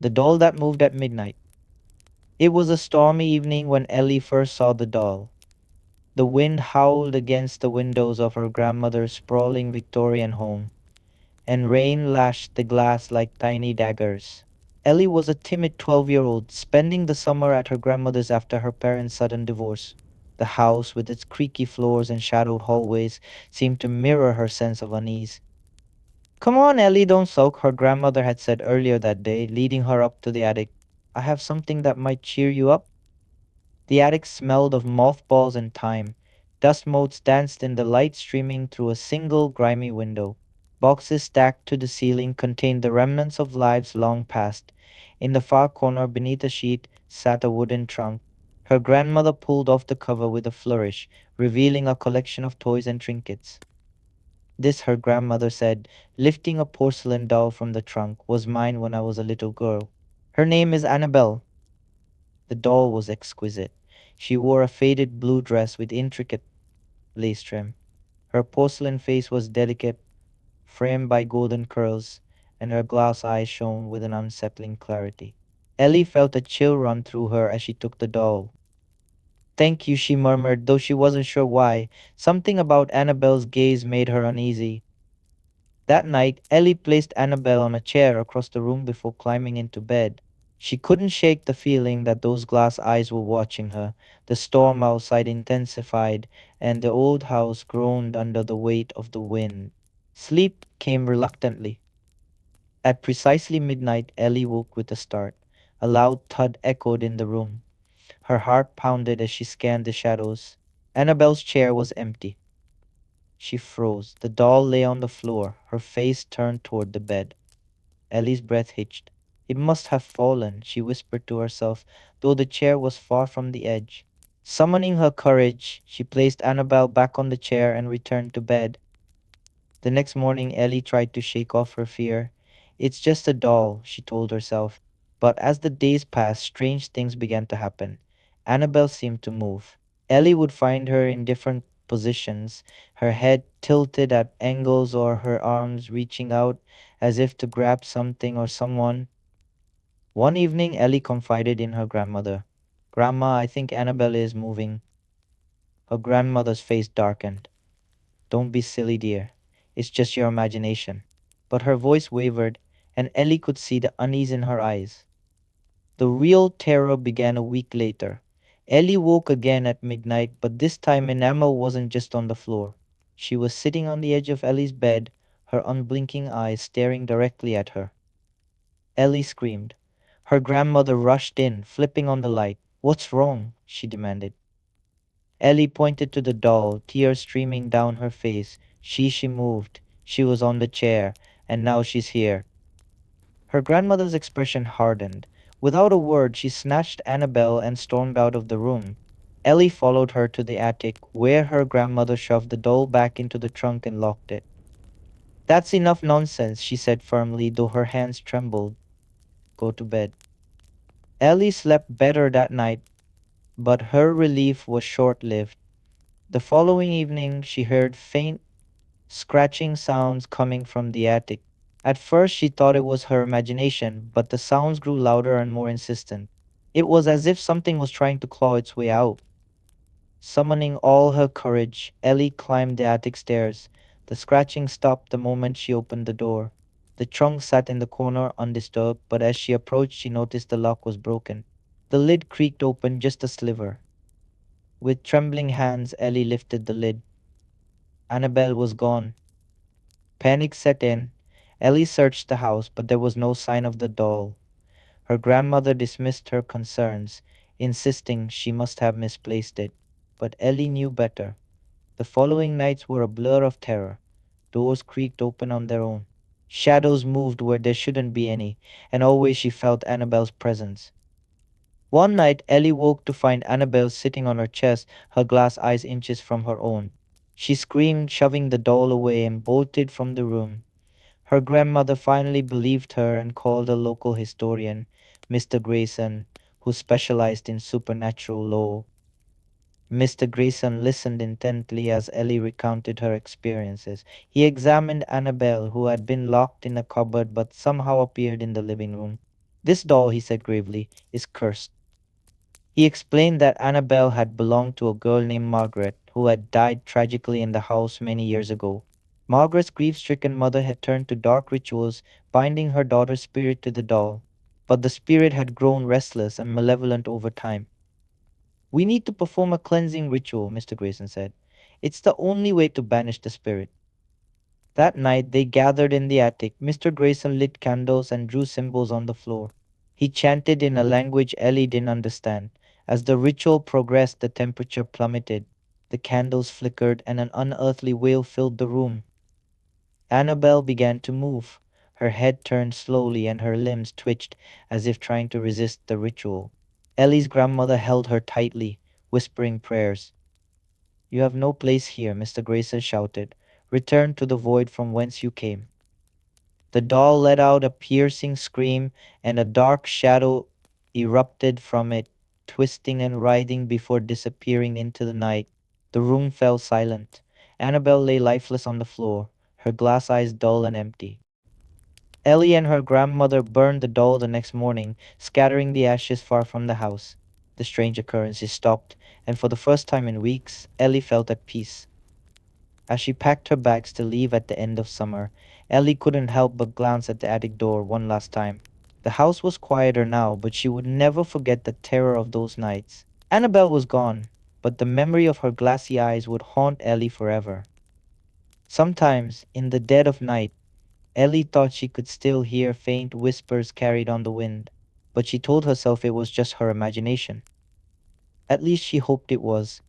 The doll that moved at midnight. It was a stormy evening when Ellie first saw the doll. The wind howled against the windows of her grandmother's sprawling Victorian home, and rain lashed the glass like tiny daggers. Ellie was a timid 12-year-old, spending the summer at her grandmother's after her parents' sudden divorce. The house, with its creaky floors and shadowed hallways, seemed to mirror her sense of unease. Come on, Ellie, don't sulk, her grandmother had said earlier that day, leading her up to the attic. I have something that might cheer you up. The attic smelled of mothballs and thyme. Dust motes danced in the light streaming through a single grimy window. Boxes stacked to the ceiling contained the remnants of lives long past. In the far corner beneath a sheet sat a wooden trunk. Her grandmother pulled off the cover with a flourish, revealing a collection of toys and trinkets. This, her grandmother said, lifting a porcelain doll from the trunk, was mine when I was a little girl. Her name is Annabelle. The doll was exquisite. She wore a faded blue dress with intricate lace trim. Her porcelain face was delicate, framed by golden curls, and her glass eyes shone with an unsettling clarity. Ellie felt a chill run through her as she took the doll. Thank you, she murmured, though she wasn't sure why. Something about Annabelle's gaze made her uneasy. That night, Ellie placed Annabelle on a chair across the room before climbing into bed. She couldn't shake the feeling that those glass eyes were watching her. The storm outside intensified, and the old house groaned under the weight of the wind. Sleep came reluctantly. At precisely midnight, Ellie woke with a start. A loud thud echoed in the room. Her heart pounded as she scanned the shadows. Annabelle's chair was empty. She froze. The doll lay on the floor, her face turned toward the bed. Ellie's breath hitched. It must have fallen, she whispered to herself, though the chair was far from the edge. Summoning her courage, she placed Annabelle back on the chair and returned to bed. The next morning, Ellie tried to shake off her fear. It's just a doll, she told herself. But as the days passed, strange things began to happen. Annabelle seemed to move. Ellie would find her in different positions, her head tilted at angles or her arms reaching out as if to grab something or someone. One evening, Ellie confided in her grandmother. Grandma, I think Annabelle is moving. Her grandmother's face darkened. Don't be silly, dear. It's just your imagination. But her voice wavered, and Ellie could see the unease in her eyes. The real terror began a week later. Ellie woke again at midnight, but this time Enamel wasn't just on the floor. She was sitting on the edge of Ellie's bed, her unblinking eyes staring directly at her. Ellie screamed. Her grandmother rushed in, flipping on the light. What's wrong? She demanded. Ellie pointed to the doll, tears streaming down her face. She moved. She was on the chair, and now she's here. Her grandmother's expression hardened. Without a word, she snatched Annabelle and stormed out of the room. Ellie followed her to the attic, where her grandmother shoved the doll back into the trunk and locked it. That's enough nonsense, she said firmly, though her hands trembled. Go to bed. Ellie slept better that night, but her relief was short lived. The following evening, she heard faint, scratching sounds coming from the attic. At first, she thought it was her imagination, but the sounds grew louder and more insistent. It was as if something was trying to claw its way out. Summoning all her courage, Ellie climbed the attic stairs. The scratching stopped the moment she opened the door. The trunk sat in the corner undisturbed, but as she approached, she noticed the lock was broken. The lid creaked open just a sliver. With trembling hands, Ellie lifted the lid. Annabelle was gone. Panic set in. Ellie searched the house, but there was no sign of the doll. Her grandmother dismissed her concerns, insisting she must have misplaced it. But Ellie knew better. The following nights were a blur of terror. Doors creaked open on their own. Shadows moved where there shouldn't be any, and always she felt Annabelle's presence. One night, Ellie woke to find Annabelle sitting on her chest, her glass eyes inches from her own. She screamed, shoving the doll away, and bolted from the room. Her grandmother finally believed her and called a local historian, Mr. Grayson, who specialized in supernatural law. Mr. Grayson listened intently as Ellie recounted her experiences. He examined Annabelle, who had been locked in a cupboard but somehow appeared in the living room. This doll, he said gravely, is cursed. He explained that Annabelle had belonged to a girl named Margaret, who had died tragically in the house many years ago. Margaret's grief stricken mother had turned to dark rituals, binding her daughter's spirit to the doll. But the spirit had grown restless and malevolent over time. We need to perform a cleansing ritual, Mr. Grayson said. It's the only way to banish the spirit. That night they gathered in the attic. Mr. Grayson lit candles and drew symbols on the floor. He chanted in a language Ellie didn't understand. As the ritual progressed, the temperature plummeted. The candles flickered and an unearthly wail filled the room. Annabelle began to move. Her head turned slowly and her limbs twitched as if trying to resist the ritual. Ellie's grandmother held her tightly, whispering prayers. "You have no place here," Mr. Grayson shouted. "Return to the void from whence you came." The doll let out a piercing scream, and a dark shadow erupted from it, twisting and writhing before disappearing into the night. The room fell silent. Annabelle lay lifeless on the floor, her glass eyes dull and empty. Ellie and her grandmother burned the doll the next morning, scattering the ashes far from the house. The strange occurrences stopped, and for the first time in weeks, Ellie felt at peace. As she packed her bags to leave at the end of summer, Ellie couldn't help but glance at the attic door one last time. The house was quieter now, but she would never forget the terror of those nights. Annabelle was gone, but the memory of her glassy eyes would haunt Ellie forever. Sometimes, in the dead of night, Ellie thought she could still hear faint whispers carried on the wind, but she told herself it was just her imagination. At least she hoped it was.